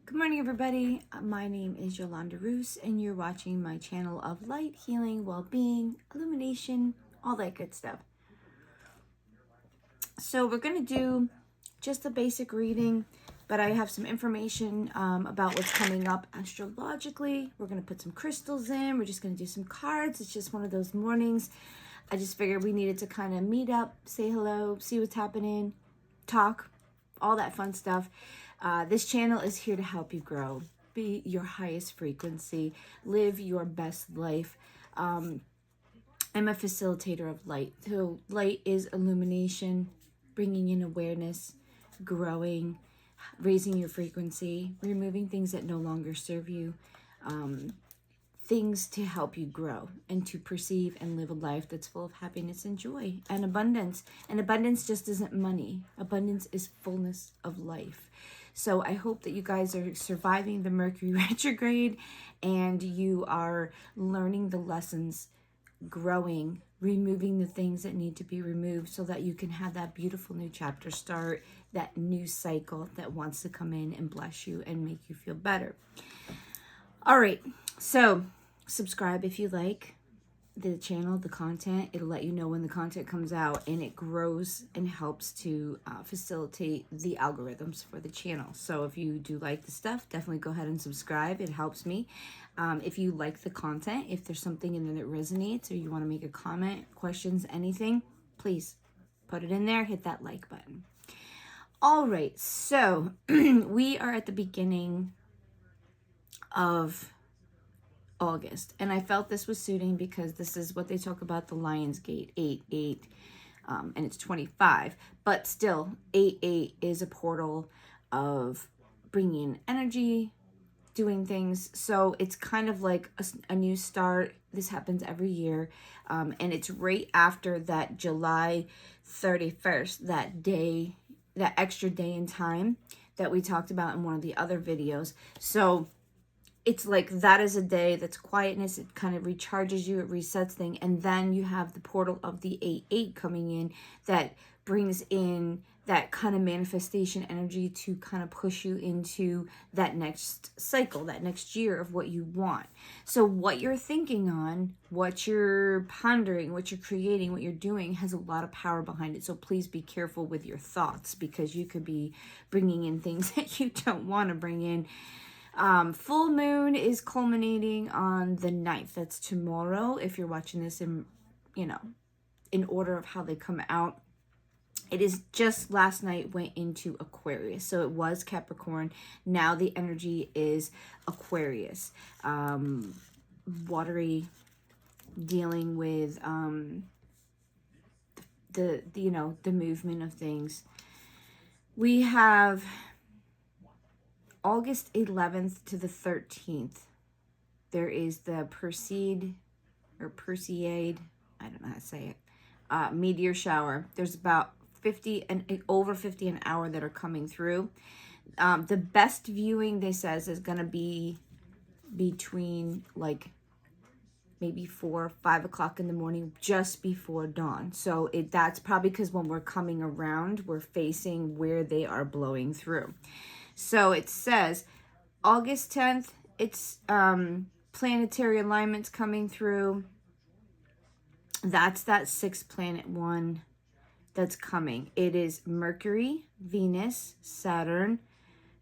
Good morning, everybody. My name is Yolanda Roos, and you're watching my channel of light, healing, well-being, illumination, all that good stuff. So we're going to do just a basic reading, but I have some information about what's coming up astrologically. We're going to put some crystals in. We're just going to do some cards. It's just one of those mornings. I just figured we needed to kind of meet up, say hello, see what's happening, talk, all that fun stuff. This channel is here to help you grow, be your highest frequency, live your best life. I'm a facilitator of light. So light is illumination, bringing in awareness, growing, raising your frequency, removing things that no longer serve you, things to help you grow and to perceive and live a life that's full of happiness and joy and abundance. And abundance just isn't money. Abundance is fullness of life. So I hope that you guys are surviving the Mercury retrograde and you are learning the lessons, growing, removing the things that need to be removed so that you can have that beautiful new chapter start, that new cycle that wants to come in and bless you and make you feel better. All right, so subscribe if you like the channel, the content. It'll let you know when the content comes out, and it grows and helps to facilitate the algorithms for the channel. So if you do like the stuff, definitely go ahead and subscribe. It helps me. If you like the content, if there's something in there that resonates or you want to make a comment, questions, anything, please put it in there. Hit that like button. All right, so we are at the beginning of August, and I felt this was suiting because this is what they talk about, the Lion's Gate, 8-8, and it's 25, but still 8-8 is a portal of bringing energy, doing things. So it's kind of like a new start. This happens every year, and it's right after that July 31st, that day, that extra day in time that we talked about in one of the other videos. So it's like that is a day that's quietness. It kind of recharges you. It resets things. And then you have the portal of the 8-8 coming in that brings in that kind of manifestation energy to kind of push you into that next cycle, that next year of what you want. So what you're thinking on, what you're pondering, what you're creating, what you're doing has a lot of power behind it. So please be careful with your thoughts because you could be bringing in things that you don't want to bring in. Full moon is culminating on the 9th. That's tomorrow. If you're watching this in order of how they come out. It is just last night went into Aquarius. So it was Capricorn. Now the energy is Aquarius. Watery, dealing with the movement of things. We have August 11th to the 13th, there is the Perseid, I don't know how to say it, meteor shower. There's about 50 and over 50 an hour that are coming through. The best viewing, they says, is going to be between like maybe 4 or 5 o'clock in the morning, just before dawn. So that's probably because when we're coming around, we're facing where they are blowing through. So it says August 10th, it's planetary alignments coming through. That's that 6th planet one that's coming. It is Mercury, Venus, Saturn,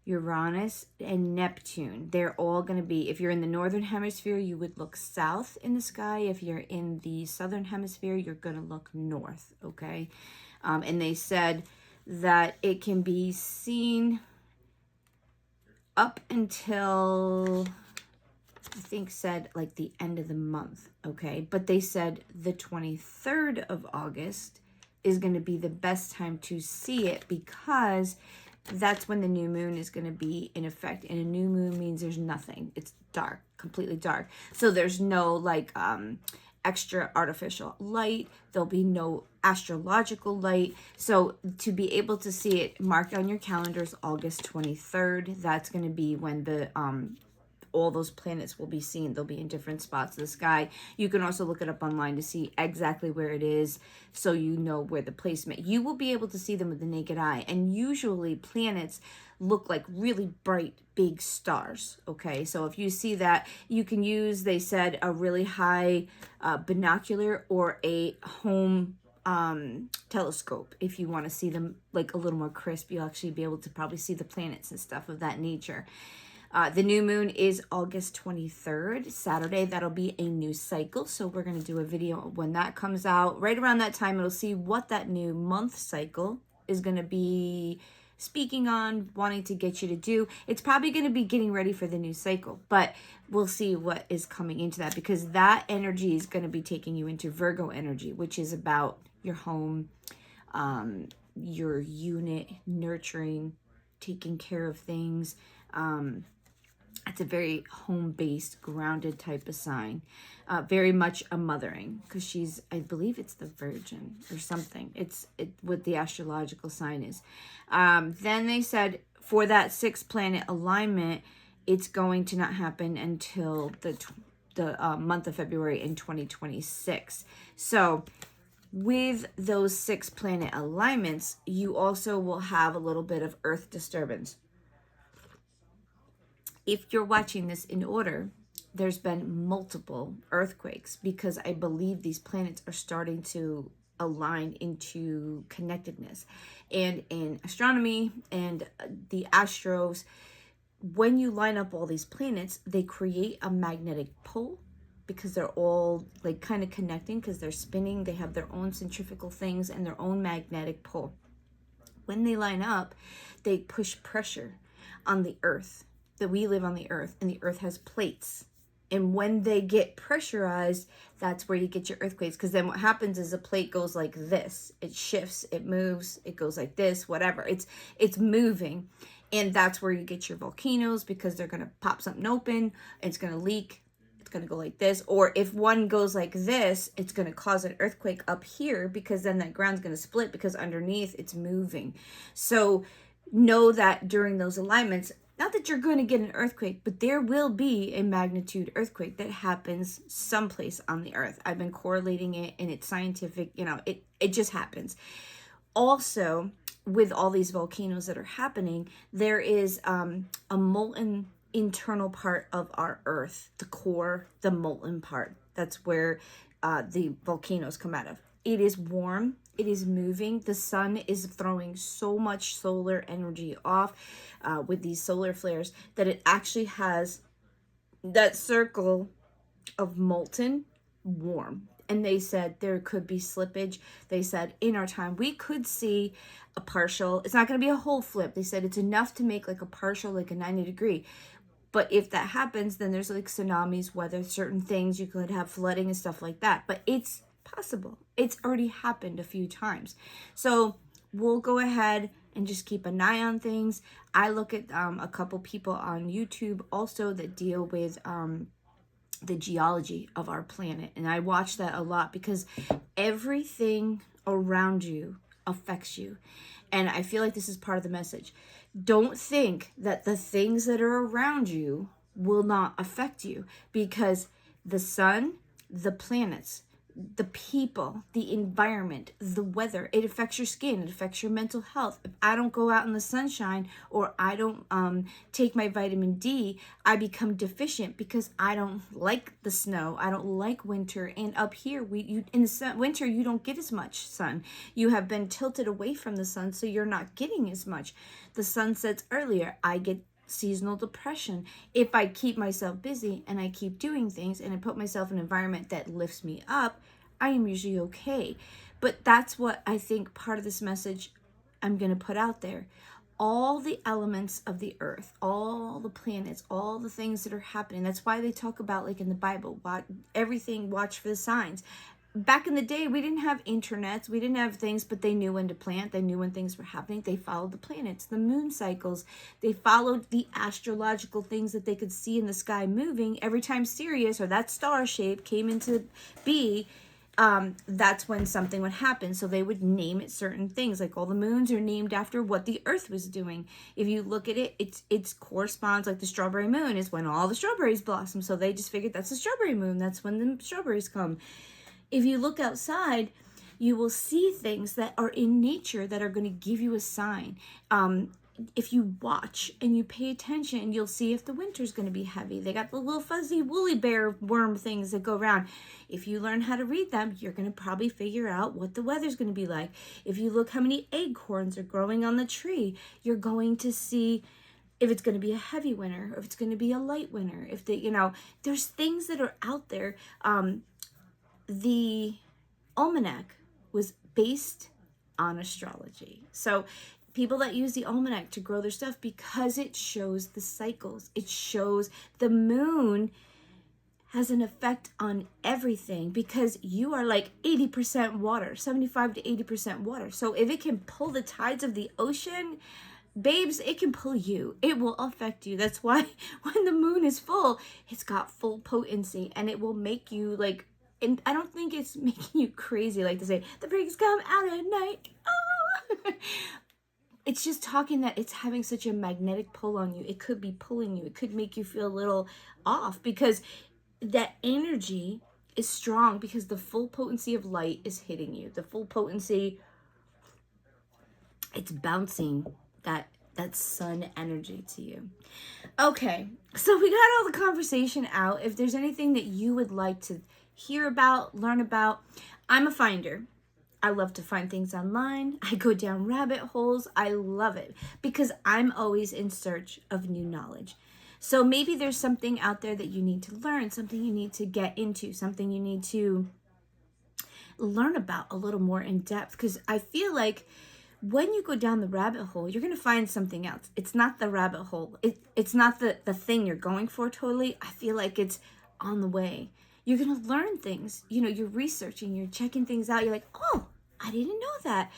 Uranus, and Neptune. They're all going to be, if you're in the northern hemisphere, you would look south in the sky. If you're in the southern hemisphere, you're going to look north, okay? And they said that it can be seen up until, I think said like the end of the month, okay? But they said the 23rd of August is going to be the best time to see it because that's when the new moon is going to be in effect. And a new moon means there's nothing. It's dark, completely dark. So there's no like extra artificial light. There'll be no astrological light. So to be able to see it, mark on your calendars August 23rd. That's going to be when the all those planets will be seen. They'll be in different spots of the sky. You can also look it up online to see exactly where it is, so you know where the placement. You will be able to see them with the naked eye. And usually planets look like really bright, big stars. Okay, so if you see that, you can use, they said, a really high binocular or a home telescope. If you want to see them like a little more crisp, you'll actually be able to probably see the planets and stuff of that nature. The new moon is August 23rd, Saturday. That'll be a new cycle. So we're going to do a video when that comes out. Right around that time, it'll see what that new month cycle is going to be speaking on, wanting to get you to do. It's probably going to be getting ready for the new cycle, but we'll see what is coming into that, because that energy is going to be taking you into Virgo energy, which is about your home, your unit, nurturing, taking care of things. It's a very home-based, grounded type of sign. Very much a mothering, because she's, I believe it's the Virgin or something. It's what the astrological sign is. Then they said for that 6-planet alignment, it's going to not happen until the month of February in 2026. So with those 6-planet alignments, you also will have a little bit of Earth disturbance. If you're watching this in order, there's been multiple earthquakes, because I believe these planets are starting to align into connectedness. And in astronomy and the astros, when you line up all these planets, they create a magnetic pull, because they're all like kind of connecting, because they're spinning. They have their own centrifugal things and their own magnetic pull. When they line up, they push pressure on the earth. That we live on the earth, and the earth has plates. And when they get pressurized, that's where you get your earthquakes. Because then what happens is a plate goes like this. It shifts, it moves, it goes like this, whatever. It's moving. And that's where you get your volcanoes, because they're going to pop something open. It's going to leak. It's going to go like this. Or if one goes like this, it's going to cause an earthquake up here, because then that ground's going to split, because underneath it's moving. So know that during those alignments, not that you're going to get an earthquake, but there will be a magnitude earthquake that happens someplace on the earth. I've been correlating it, and it's scientific, it just happens. Also, with all these volcanoes that are happening, there is a molten internal part of our earth, the core, the molten part. That's where the volcanoes come out of. It is warm. It is moving. The sun is throwing so much solar energy off with these solar flares that it actually has that circle of molten warm. And they said there could be slippage. They said in our time, we could see a partial, it's not going to be a whole flip. They said it's enough to make like a partial, like a 90-degree. But if that happens, then there's like tsunamis, weather, certain things. You could have flooding and stuff like that. But it's possible. It's already happened a few times. So we'll go ahead and just keep an eye on things. I look at a couple people on YouTube also that deal with the geology of our planet. And I watch that a lot, because everything around you affects you. And I feel like this is part of the message. Don't think that the things that are around you will not affect you, because the sun, the planets, the people, the environment, the weather, it affects your skin, it affects your mental health. If I don't go out in the sunshine, or I don't take my vitamin D, I become deficient, because I don't like the snow, I don't like winter. And up here, in the winter, you don't get as much sun. You have been tilted away from the sun, so you're not getting as much. The sun sets earlier. I get seasonal depression. If I keep myself busy and I keep doing things and I put myself in an environment that lifts me up, I am usually okay. But that's what I think part of this message I'm going to put out there. All the elements of the earth, all the planets, all the things that are happening. That's why they talk about, like in the Bible, watch for the signs. Back in the day, we didn't have internets, we didn't have things, but they knew when to plant, they knew when things were happening. They followed the planets, the moon cycles, they followed the astrological things that they could see in the sky moving. Every time Sirius, or that star shape, came into be, that's when something would happen. So they would name it certain things, like all the moons are named after what the earth was doing. If you look at it, it's corresponds, like the strawberry moon is when all the strawberries blossom. So they just figured that's the strawberry moon. That's when the strawberries come. If you look outside, you will see things that are in nature that are going to give you a sign. If you watch and you pay attention, you'll see if the winter's going to be heavy. They got the little fuzzy woolly bear worm things that go around. If you learn how to read them, you're going to probably figure out what the weather's going to be like. If you look how many acorns are growing on the tree, you're going to see if it's going to be a heavy winter, or if it's going to be a light winter. If there's things that are out there. The almanac was based on astrology. So people that use the almanac to grow their stuff, because it shows the cycles. It shows the moon has an effect on everything, because you are like 80% water, 75 to 80% water. So if it can pull the tides of the ocean, babes, it can pull you. It will affect you. That's why when the moon is full, it's got full potency, and it will make you like, and I don't think it's making you crazy, like to say, the breaks come out at night. Oh. It's just talking that it's having such a magnetic pull on you. It could be pulling you. It could make you feel a little off, because that energy is strong, because the full potency of light is hitting you. The full potency, it's bouncing that sun energy to you. Okay, so we got all the conversation out. If there's anything that you would like to hear about, learn about, I'm a finder. I love to find things online. I go down rabbit holes. I love it, because I'm always in search of new knowledge. So maybe there's something out there that you need to learn, something you need to get into, something you need to learn about a little more in depth, because I feel like when you go down the rabbit hole, you're going to find something else. It's not the rabbit hole. It's not the thing you're going for totally. I feel like it's on the way. You're going to learn things. You're researching, you're checking things out. You're like, oh, I didn't know that.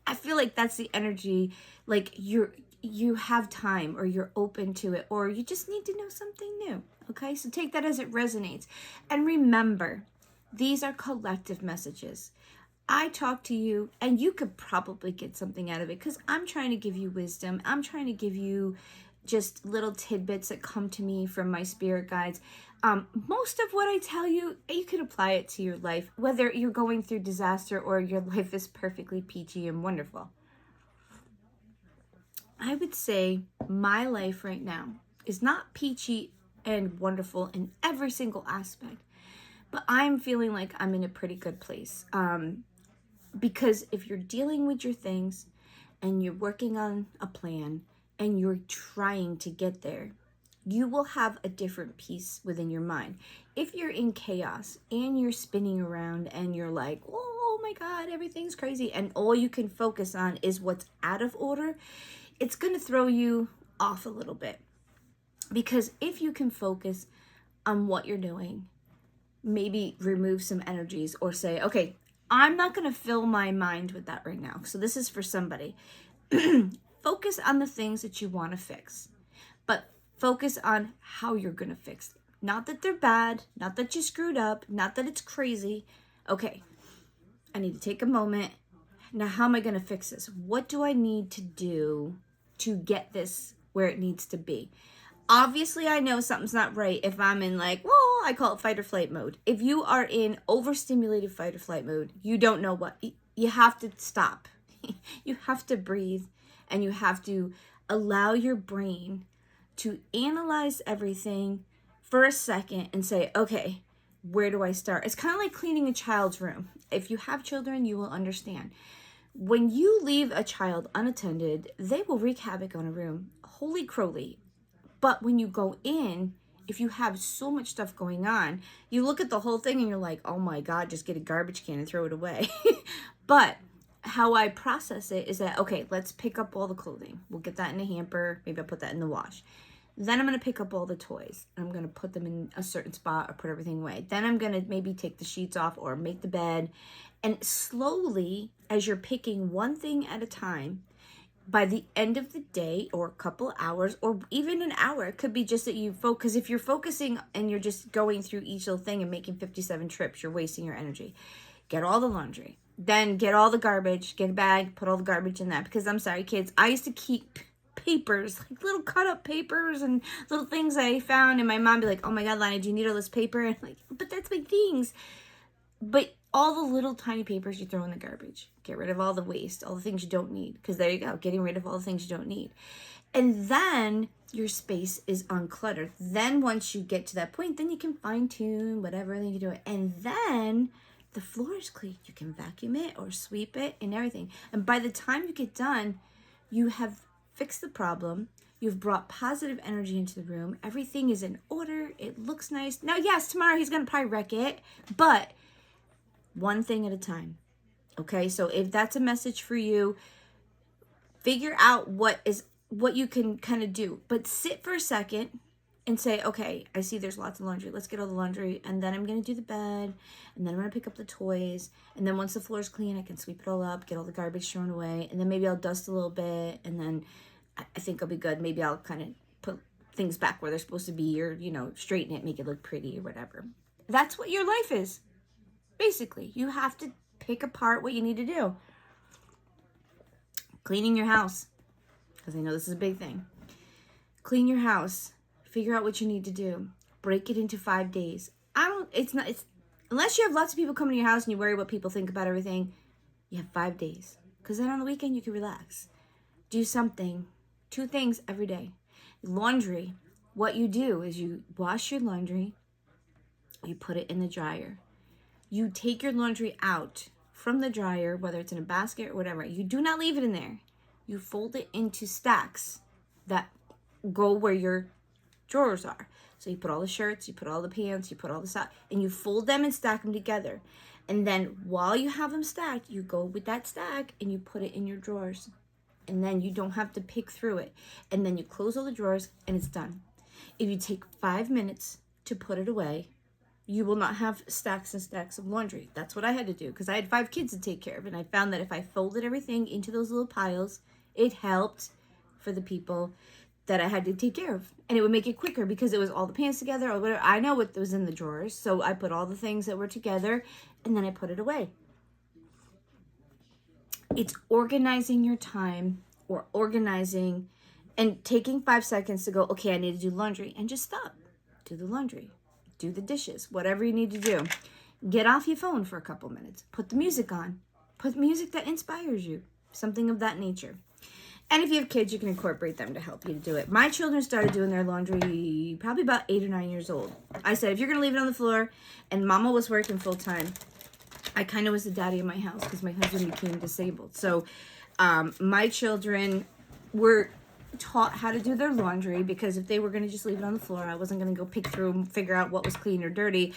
I feel like that's the energy. Like you have time, or you're open to it, or you just need to know something new. Okay, so take that as it resonates. And remember, these are collective messages. I talk to you, and you could probably get something out of it, because I'm trying to give you wisdom. I'm trying to give you just little tidbits that come to me from my spirit guides. Most of what I tell you, you can apply it to your life, whether you're going through disaster or your life is perfectly peachy and wonderful. I would say my life right now is not peachy and wonderful in every single aspect, but I'm feeling like I'm in a pretty good place. Because if you're dealing with your things and you're working on a plan and you're trying to get there, you will have a different peace within your mind. If you're in chaos and you're spinning around and you're like, oh my God, everything's crazy, and all you can focus on is what's out of order, it's going to throw you off a little bit. Because if you can focus on what you're doing, maybe remove some energies, or say, okay, I'm not going to fill my mind with that right now. So this is for somebody. Focus on the things that you want to fix, but focus on how you're going to fix them. Not that they're bad, not that you screwed up, not that it's crazy. Okay, I need to take a moment. Now, how am I going to fix this? What do I need to do to get this where it needs to be? Obviously, I know something's not right if I'm in like, whoa, I call it fight or flight mode. If you are in overstimulated fight or flight mode, you don't know what. You have to stop. You have to breathe, and you have to allow your brain to analyze everything for a second and say, okay, where do I start? It's kind of like cleaning a child's room. If you have children, you will understand. When you leave a child unattended, they will wreak havoc on a room. Holy crowly. But when you go in, if you have so much stuff going on, you look at the whole thing and you're like, oh my God, just get a garbage can and throw it away. But how I process it is that, okay, let's pick up all the clothing. We'll get that in a hamper. Maybe I'll put that in the wash. Then I'm going to pick up all the toys. I'm going to put them in a certain spot or put everything away. Then I'm going to maybe take the sheets off or make the bed. And slowly, as you're picking one thing at a time, by the end of the day or a couple hours or even an hour, it could be just that you focus. If you're focusing and you're just going through each little thing and making 57 trips, you're wasting your energy. get all the laundry. Then get all the garbage, get a bag, put all the garbage in that. Because I'm sorry, kids, I used to keep papers, like little cut up papers and little things I found. And my mom would be like, oh my God, Lana, do you need all this paper? And I'm like, but that's my things. But all the little tiny papers you throw in the garbage. Get rid of all the waste, all the things you don't need. Because there you go, getting rid of all the things you don't need. And then your space is uncluttered. Then once you get to that point, then you can fine tune whatever, then you can do it. And then the floor is clean. You can vacuum it or sweep it and everything. And by the time you get done, you have fixed the problem. You've brought positive energy into the room. Everything is in order. It looks nice. Now, yes, tomorrow he's going to probably wreck it, but one thing at a time. Okay, so if that's a message for you, figure out what you can kind of do. But sit for a second and say, okay, I see there's lots of laundry. Let's get all the laundry. And then I'm going to do the bed. And then I'm going to pick up the toys. And then once the floor's clean, I can sweep it all up, get all the garbage thrown away. And then maybe I'll dust a little bit. And then I think I'll be good. Maybe I'll kind of put things back where they're supposed to be, or, straighten it, make it look pretty or whatever. That's what your life is. Basically, you have to pick apart what you need to do. Cleaning your house, because I know this is a big thing. Clean your house. Figure out what you need to do. Break it into 5 days. Unless you have lots of people coming to your house and you worry what people think about everything, you have 5 days. Because then on the weekend you can relax. Do something. 2 things every day. Laundry. What you do is you wash your laundry. You put it in the dryer. You take your laundry out from the dryer, whether it's in a basket or whatever. You do not leave it in there. You fold it into stacks that go where your drawers are. So you put all the shirts, you put all the pants, you put all the socks, and you fold them and stack them together. And then while you have them stacked, you go with that stack and you put it in your drawers. And then you don't have to pick through it. And then you close all the drawers and it's done. If you take 5 minutes to put it away, you will not have stacks and stacks of laundry. That's what I had to do because I had 5 kids to take care of. And I found that if I folded everything into those little piles, it helped for the people that I had to take care of. And it would make it quicker because it was all the pants together or whatever. I know what was in the drawers. So I put all the things that were together and then I put it away. It's organizing your time or organizing and taking 5 seconds to go, okay, I need to do laundry, and just stop. Do the laundry. Do the dishes. Whatever you need to do. Get off your phone for a couple minutes. Put the music on. Put music that inspires you. Something of that nature. And if you have kids, you can incorporate them to help you to do it. My children started doing their laundry probably about 8 or 9 years old. I said, if you're going to leave it on the floor, and Mama was working full time, I kind of was the daddy of my house because my husband became disabled. So my children were taught how to do their laundry because if they were going to just leave it on the floor, I wasn't going to go pick through and figure out what was clean or dirty.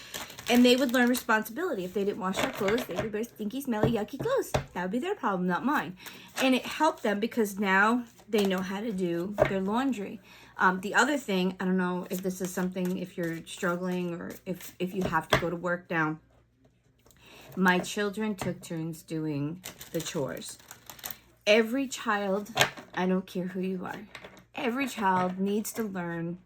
And they would learn responsibility. If they didn't wash their clothes, they would wear stinky, smelly, yucky clothes. That would be their problem, not mine. And it helped them because now they know how to do their laundry. The other thing, I don't know if this is something, if you're struggling or if you have to go to work now. My children took turns doing the chores. Every child, I don't care who you are, every child needs to learn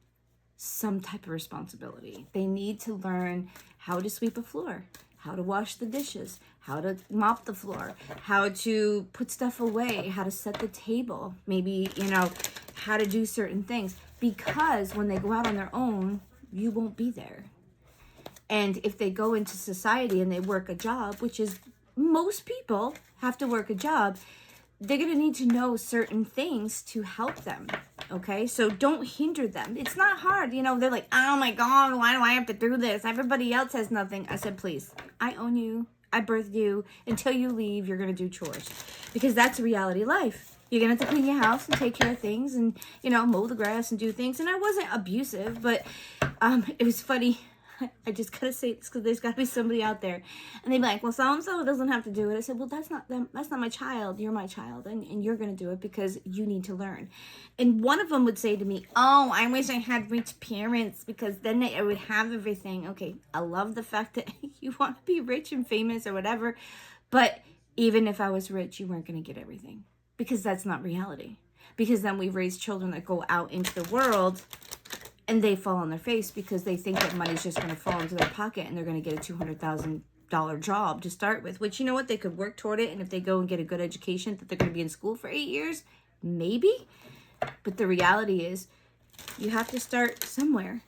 some type of responsibility. They need to learn how to sweep a floor, how to wash the dishes, how to mop the floor, how to put stuff away, how to set the table, maybe, how to do certain things. Because when they go out on their own, you won't be there. And if they go into society and they work a job, which is most people have to work a job, they're going to need to know certain things to help them. Okay, so don't hinder them. It's not hard. They're like, oh my God, why do I have to do this? Everybody else has nothing. I said, please, I own you. I birthed you. Until you leave, you're going to do chores. Because that's the reality of life. You're going to have to clean your house and take care of things and, mow the grass and do things. And I wasn't abusive, but it was funny. I just gotta say this because there's gotta be somebody out there, and they'd be like, "Well, so and so doesn't have to do it." I said, "Well, that's not them. That's not my child. You're my child, and you're gonna do it because you need to learn." And one of them would say to me, "Oh, I wish I had rich parents because then I would have everything." Okay, I love the fact that you want to be rich and famous or whatever, but even if I was rich, you weren't gonna get everything because that's not reality. Because then we raise children that go out into the world. And they fall on their face because they think that money's just going to fall into their pocket and they're going to get a $200,000 $1,000 job to start with, which, you know what, they could work toward it. And if they go and get a good education, that they're going to be in school for 8 years, maybe. But the reality is you have to start somewhere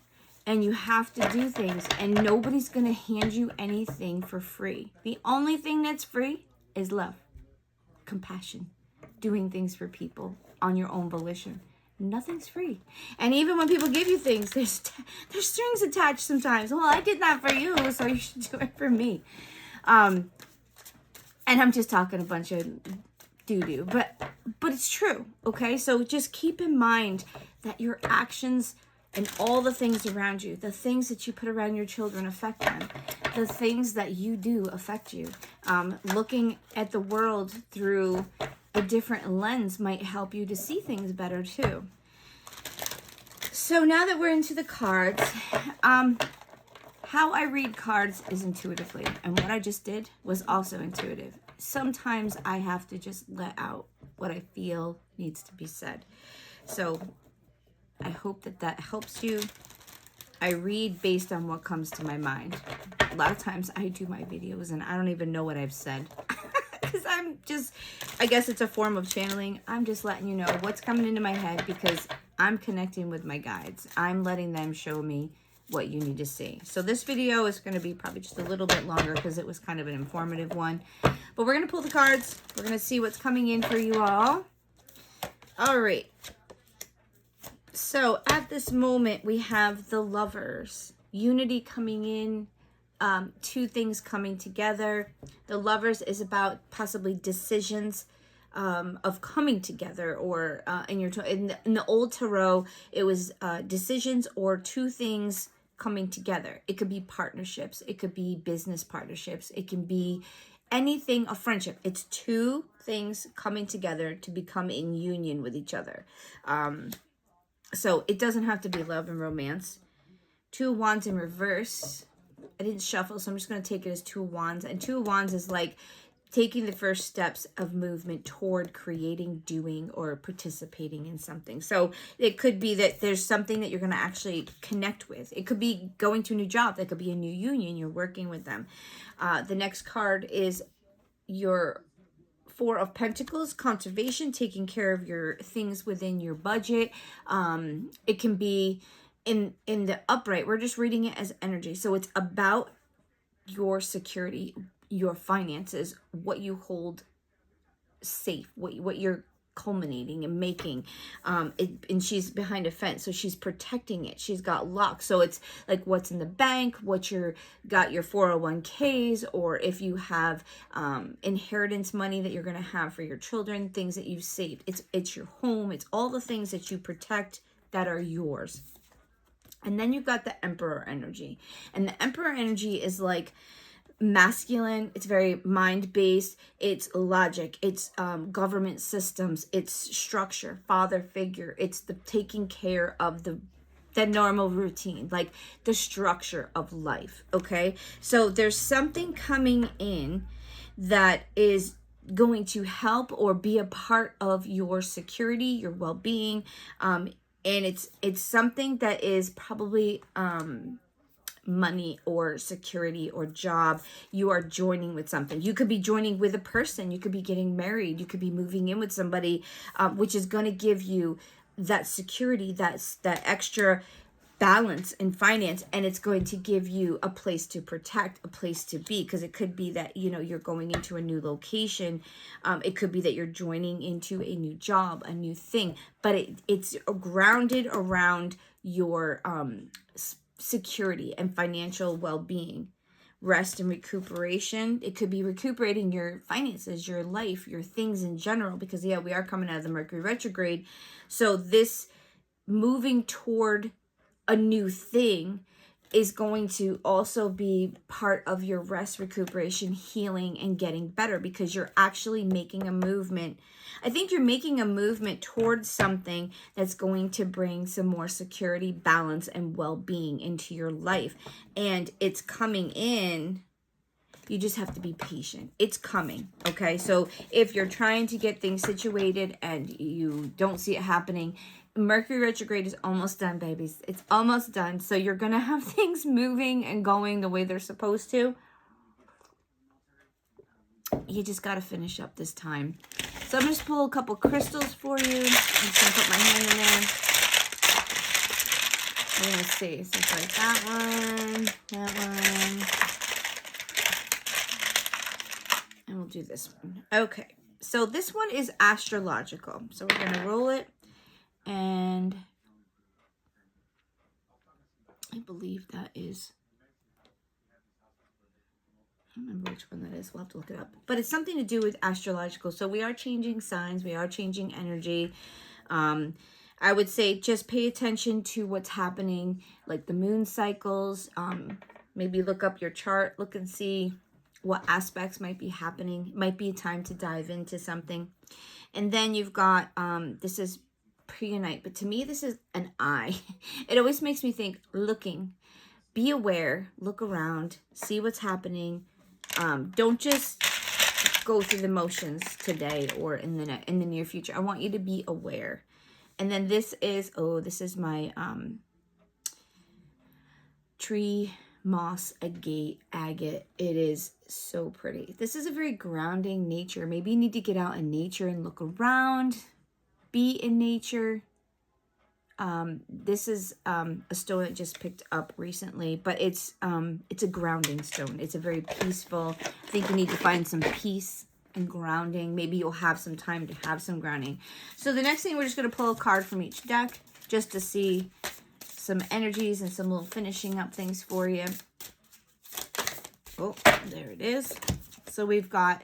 and you have to do things, and nobody's going to hand you anything for free. The only thing that's free is love, compassion, doing things for people on your own volition. Nothing's free. And even when people give you things, there's strings attached sometimes. Well, I did that for you, so you should do it for me. And I'm just talking a bunch of doo-doo, but it's true, okay? So just keep in mind that your actions and all the things around you, the things that you put around your children affect them. The things that you do affect you. Looking at the world through a different lens might help you to see things better too. So now that we're into the cards, how I read cards is intuitively, and what I just did was also intuitive. Sometimes I have to just let out what I feel needs to be said. So I hope that helps you. I read based on what comes to my mind. A lot of times I do my videos and I don't even know what I've said. Because I guess it's a form of channeling. I'm just letting you know what's coming into my head because I'm connecting with my guides. I'm letting them show me what you need to see. So this video is going to be probably just a little bit longer because it was kind of an informative one. But we're going to pull the cards. We're going to see what's coming in for you all. All right. So at this moment, we have the Lovers. Unity coming in. Two things coming together. The Lovers is about possibly decisions of coming together, or in the old tarot, it was decisions or two things coming together. It could be partnerships. It could be business partnerships. It can be anything, a friendship. It's two things coming together to become in union with each other. So it doesn't have to be love and romance. Two of Wands in reverse. I didn't shuffle, so I'm just going to take it as Two of Wands. And Two of Wands is like taking the first steps of movement toward creating, doing, or participating in something. So it could be that there's something that you're going to actually connect with. It could be going to a new job. That could be a new union. You're working with them. The next card is your Four of Pentacles, conservation, taking care of your things within your budget. It can be in the upright. We're just reading it as energy. So it's about your security, your finances, what you hold safe, what you're culminating and making. And she's behind a fence, so she's protecting it. She's got locks, so it's like what's in the bank, what you're got your 401ks, or if you have inheritance money that you're going to have for your children, things that you've saved. It's your home. It's all the things that you protect that are yours. And then you've got the Emperor energy, and the Emperor energy is like masculine. It's very mind-based. It's logic. It's government systems. It's structure, father figure. It's the taking care of the normal routine, like the structure of life. Okay, so there's something coming in that is going to help or be a part of your security, your well-being, and it's something that is probably money or security or job. You are joining with something. You could be joining with a person. You could be getting married. You could be moving in with somebody, which is going to give you that security, that extra balance in finance, and it's going to give you a place to protect, a place to be, because it could be that, you know, you're going into a new location. It could be that you're joining into a new job, a new thing, but it's grounded around your security and financial well-being. Rest and recuperation. It could be recuperating your finances, your life, your things in general, because yeah, we are coming out of the Mercury retrograde. So this moving toward a new thing is going to also be part of your rest, recuperation, healing, and getting better, because you're actually making a movement. I think you're making a movement towards something that's going to bring some more security, balance, and well-being into your life. And it's coming in. You just have to be patient. It's coming, okay? So if you're trying to get things situated and you don't see it happening, Mercury retrograde is almost done, babies. It's almost done. So you're going to have things moving and going the way they're supposed to. You just got to finish up this time. So I'm just pull a couple crystals for you. I'm just going to put my hand in there. We're going to see. So it's like that one, and we'll do this one. Okay. So this one is astrological. So we're going to roll it. And I believe that is... I don't remember which one that is. We'll have to look it up. But it's something to do with astrological. So we are changing signs. We are changing energy. I would say just pay attention to what's happening, like the moon cycles. Maybe look up your chart. Look and see what aspects might be happening. It might be a time to dive into something. And then you've got, this is pre-night. But to me, this is an eye. It always makes me think looking. Be aware. Look around. See what's happening. Don't just go through the motions today or in the near future. I want you to be aware. And then this is, this is my tree moss agate. It is so pretty. This is a very grounding nature. Maybe you need to get out in nature and look around. Be in nature. This is a stone I just picked up recently, but it's a grounding stone. It's a very peaceful. I think you need to find some peace and grounding. Maybe you'll have some time to have some grounding. So the next thing, we're just going to pull a card from each deck just to see some energies and some little finishing up things for you. Oh, there it is. So we've got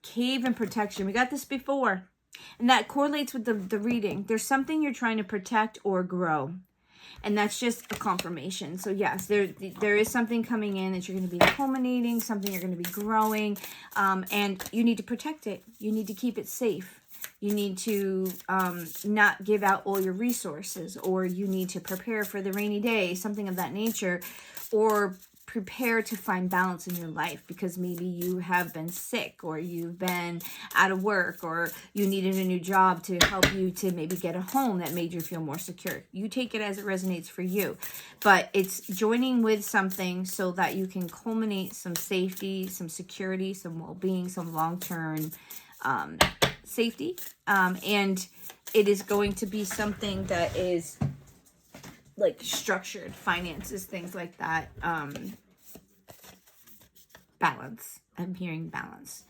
cave and protection. We got this before. And that correlates with the reading. There's something you're trying to protect or grow. And that's just a confirmation. So yes, there is something coming in that you're going to be culminating, something you're going to be growing. And you need to protect it. You need to keep it safe. You need to not give out all your resources, or you need to prepare for the rainy day, something of that nature, or prepare to find balance in your life, because maybe you have been sick, or you've been out of work, or you needed a new job to help you to maybe get a home that made you feel more secure. You take it as it resonates for you, but it's joining with something so that you can culminate some safety, some security, some well-being, some long-term safety, and it is going to be something that is like structured finances, things like that. Balance. I'm hearing balance.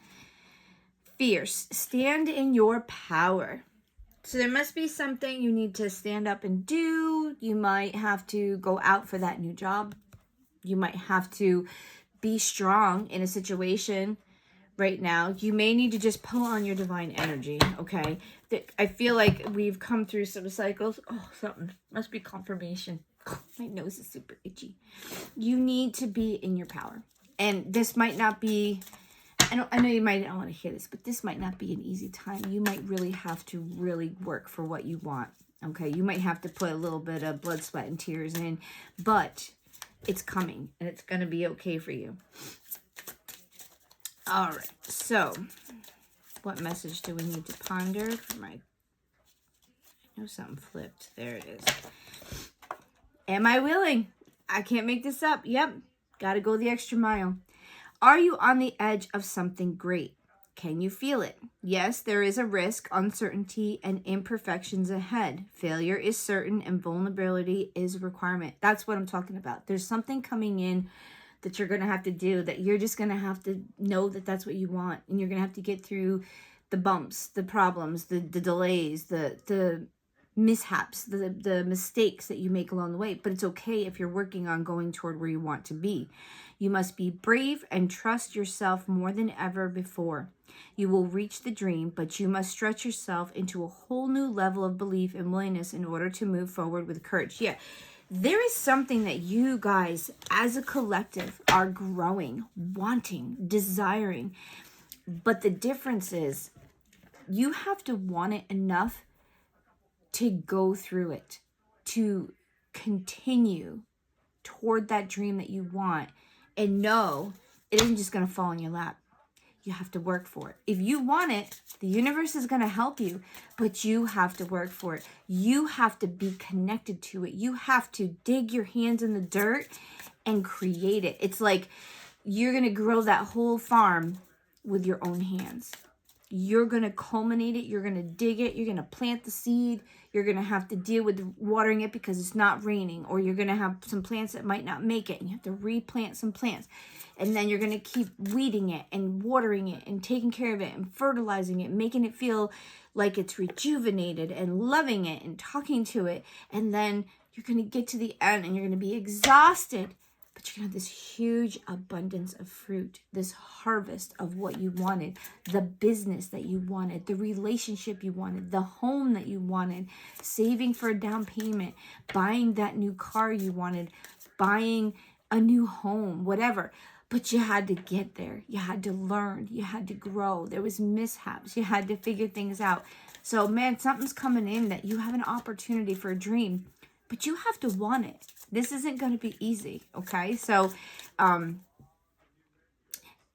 Fierce. Stand in your power. So there must be something you need to stand up and do. You might have to go out for that new job. You might have to be strong in a situation right now. You may need to just pull on your divine energy, okay? I feel like we've come through some cycles. Oh, something. Must be confirmation. Oh, my nose is super itchy. You need to be in your power. And this might not be, I know you might not want to hear this, but this might not be an easy time. You might really have to really work for what you want, okay? You might have to put a little bit of blood, sweat, and tears in, but it's coming, and it's going to be okay for you. All right, so what message do we need to ponder for my, I know something flipped. There it is. Am I willing? I can't make this up. Yep, got to go the extra mile. Are you on the edge of something great? Can you feel it? Yes, there is a risk, uncertainty, and imperfections ahead. Failure is certain and vulnerability is a requirement. That's what I'm talking about. There's something coming in that you're going to have to do, that you're just going to have to know that that's what you want. And you're going to have to get through the bumps, the problems, the delays, the mishaps, the mistakes that you make along the way. But it's okay if you're working on going toward where you want to be. You must be brave and trust yourself more than ever before. You will reach the dream, but you must stretch yourself into a whole new level of belief and willingness in order to move forward with courage. Yeah. There is something that you guys as a collective are growing, wanting, desiring. But the difference is you have to want it enough to go through it, to continue toward that dream that you want, and know it isn't just going to fall in your lap. You have to work for it. If you want it, the universe is going to help you, but you have to work for it. You have to be connected to it. You have to dig your hands in the dirt and create it. It's like you're going to grow that whole farm with your own hands. You're going to culminate it. You're going to dig it. You're going to plant the seed. You're going to have to deal with watering it because it's not raining, or you're going to have some plants that might not make it, and you have to replant some plants. And then you're going to keep weeding it and watering it and taking care of it and fertilizing it, making it feel like it's rejuvenated and loving it and talking to it. And then you're going to get to the end and you're going to be exhausted. But you're going to have this huge abundance of fruit, this harvest of what you wanted, the business that you wanted, the relationship you wanted, the home that you wanted, saving for a down payment, buying that new car you wanted, buying a new home, whatever. But you had to get there. You had to learn. You had to grow. There was mishaps. You had to figure things out. So, man, something's coming in that you have an opportunity for a dream, but you have to want it. This isn't going to be easy, okay? So,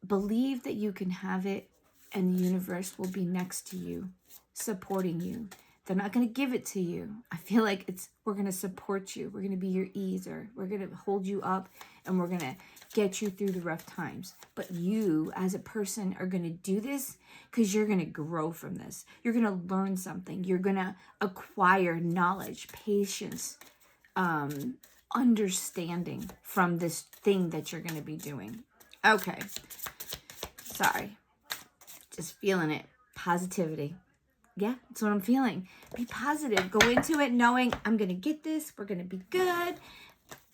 believe that you can have it, and the universe will be next to you, supporting you. They're not going to give it to you. I feel like we're going to support you. We're going to be your easer. We're going to hold you up, and we're going to get you through the rough times. But you, as a person, are going to do this because you're going to grow from this. You're going to learn something. You're going to acquire knowledge, patience, understanding from this thing that you're going to be doing. Okay. Sorry. Just feeling it. Positivity. Yeah, that's what I'm feeling. Be positive. Go into it knowing I'm going to get this. We're going to be good.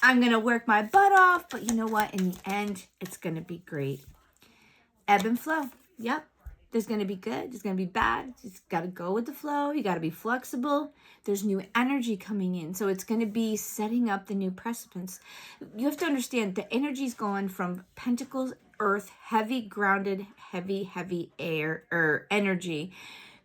I'm going to work my butt off. But you know what? In the end, it's going to be great. Ebb and flow. Yep. There's going to be good. There's going to be bad. You just got to go with the flow. You got to be flexible. There's new energy coming in. So it's going to be setting up the new precipice. You have to understand the energy is going from Pentacles, Earth, heavy, grounded, heavy air energy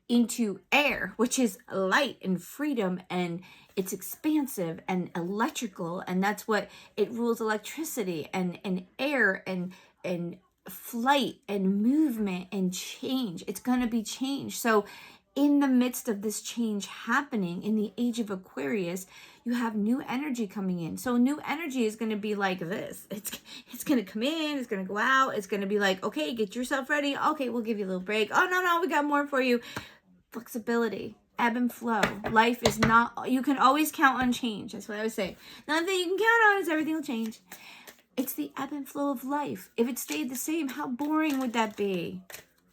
into air, which is light and freedom, and it's expansive and electrical, and that's what it rules: electricity and air and flight and movement and change. It's going to be change. So in the midst of this change happening in the age of Aquarius, you have new energy coming in. So new energy is going to be like this. It's going to come in, it's going to go out. It's going to be like, okay, get yourself ready. Okay, we'll give you a little break. Oh, no, we got more for you. Flexibility, ebb and flow. Life is not, you can always count on change. That's what I would say. Nothing you can count on is everything will change. It's the ebb and flow of life. If it stayed the same, how boring would that be?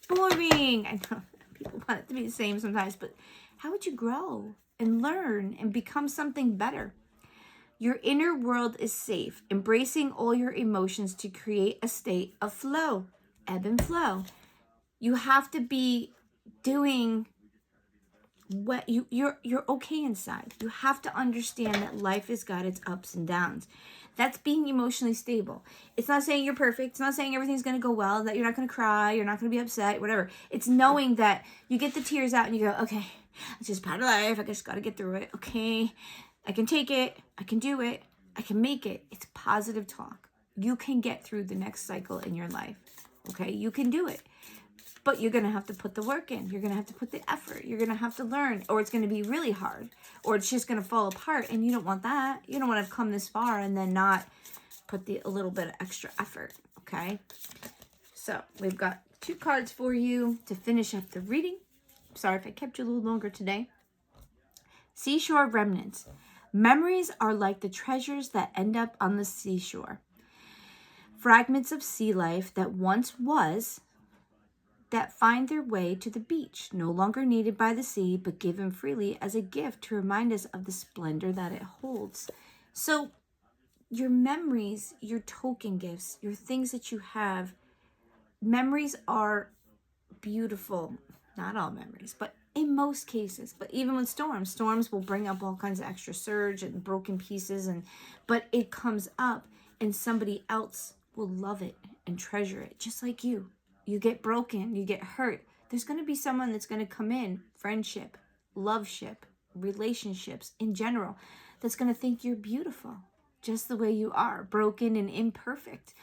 Boring. I know people want it to be the same sometimes, but how would you grow and learn and become something better? Your inner world is safe, embracing all your emotions to create a state of flow, ebb and flow. You have to be doing what you're okay inside. You have to understand that life has got its ups and downs. That's being emotionally stable. It's not saying you're perfect. It's not saying everything's going to go well, that you're not going to cry, you're not going to be upset, whatever. It's knowing that you get the tears out and you go, okay, it's just part of life. I just got to get through it. Okay, I can take it. I can do it. I can make it. It's positive talk. You can get through the next cycle in your life. Okay, you can do it. But you're going to have to put the work in. You're going to have to put the effort. You're going to have to learn, or it's going to be really hard, or it's just going to fall apart. And you don't want that. You don't want to come this far and then not put a little bit of extra effort. Okay. So we've got 2 cards for you to finish up the reading. Sorry if I kept you a little longer today. Seashore remnants. Memories are like the treasures that end up on the seashore. Fragments of sea life that once was, that find their way to the beach, no longer needed by the sea, but given freely as a gift to remind us of the splendor that it holds. So your memories, your token gifts, your things that you have, memories are beautiful. Not all memories, but in most cases. But even with storms will bring up all kinds of extra surge and broken pieces, but it comes up and somebody else will love it and treasure it, just like you. You get broken, you get hurt. There's going to be someone that's going to come in, friendship, loveship, relationships in general, that's going to think you're beautiful, just the way you are, broken and imperfect.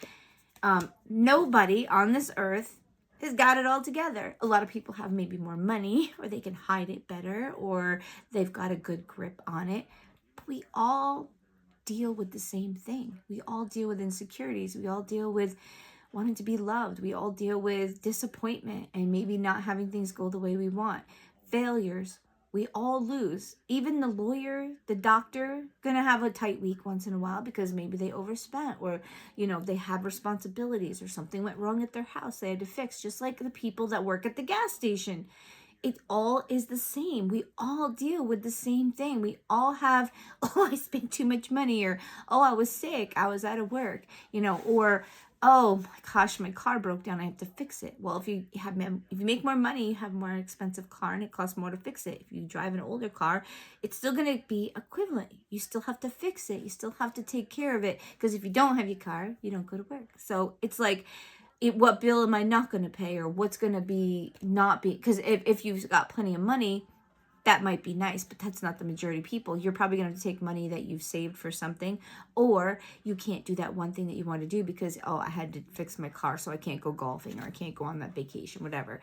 Nobody on this earth has got it all together. A lot of people have maybe more money, or they can hide it better, or they've got a good grip on it. But we all deal with the same thing. We all deal with insecurities. We all deal with wanting to be loved. We all deal with disappointment and maybe not having things go the way we want. Failures. We all lose. Even the lawyer, the doctor, gonna have a tight week once in a while because maybe they overspent, or, you know, they have responsibilities, or something went wrong at their house they had to fix, just like the people that work at the gas station. It all is the same. We all deal with the same thing. We all have, oh, I spent too much money, or, oh, I was sick, I was out of work, you know, or, oh my gosh, my car broke down, I have to fix it. Well, if you make more money, you have a more expensive car and it costs more to fix it. If you drive an older car, it's still going to be equivalent. You still have to fix it. You still have to take care of it, because if you don't have your car, you don't go to work. So it's like, what bill am I not going to pay, or what's going to be not be, because if you've got plenty of money, that might be nice, but that's not the majority of people. You're probably going to have to take money that you've saved for something, or you can't do that one thing that you want to do because, oh, I had to fix my car, so I can't go golfing, or I can't go on that vacation, whatever.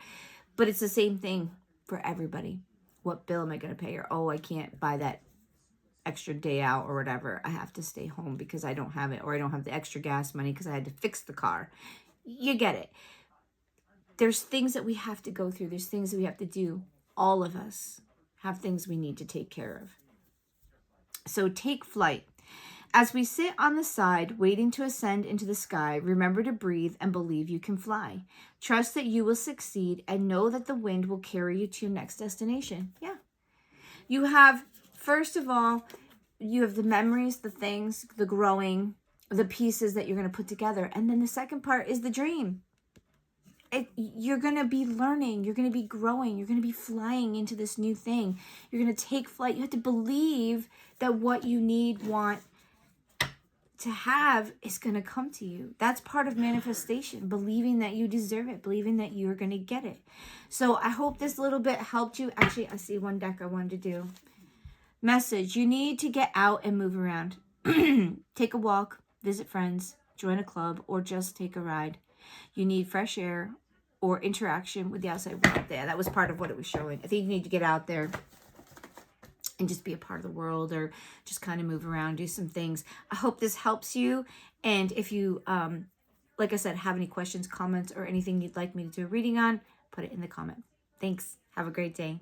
But it's the same thing for everybody. What bill am I going to pay? Or, oh, I can't buy that extra day out or whatever. I have to stay home because I don't have it, or I don't have the extra gas money because I had to fix the car. You get it. There's things that we have to go through. There's things that we have to do. All of us have things we need to take care of. So take flight. As we sit on the side, waiting to ascend into the sky, remember to breathe and believe you can fly. Trust that you will succeed and know that the wind will carry you to your next destination. Yeah. You have, first of all, you have the memories, the things, the growing, the pieces that you're going to put together. And then the second part is the dream. You're going to be learning. You're going to be growing. You're going to be flying into this new thing. You're going to take flight. You have to believe that what you want to have is going to come to you. That's part of manifestation, believing that you deserve it, believing that you're going to get it. So I hope this little bit helped you. Actually, I see one deck I wanted to do. Message: you need to get out and move around. Take a walk, visit friends, join a club, or just take a ride. You need fresh air or interaction with the outside world. There, that was part of what it was showing. I think you need to get out there and just be a part of the world, or just kind of move around, do some things. I hope this helps you. And if you, like I said, have any questions, comments, or anything you'd like me to do a reading on, put it in the comment. Thanks. Have a great day.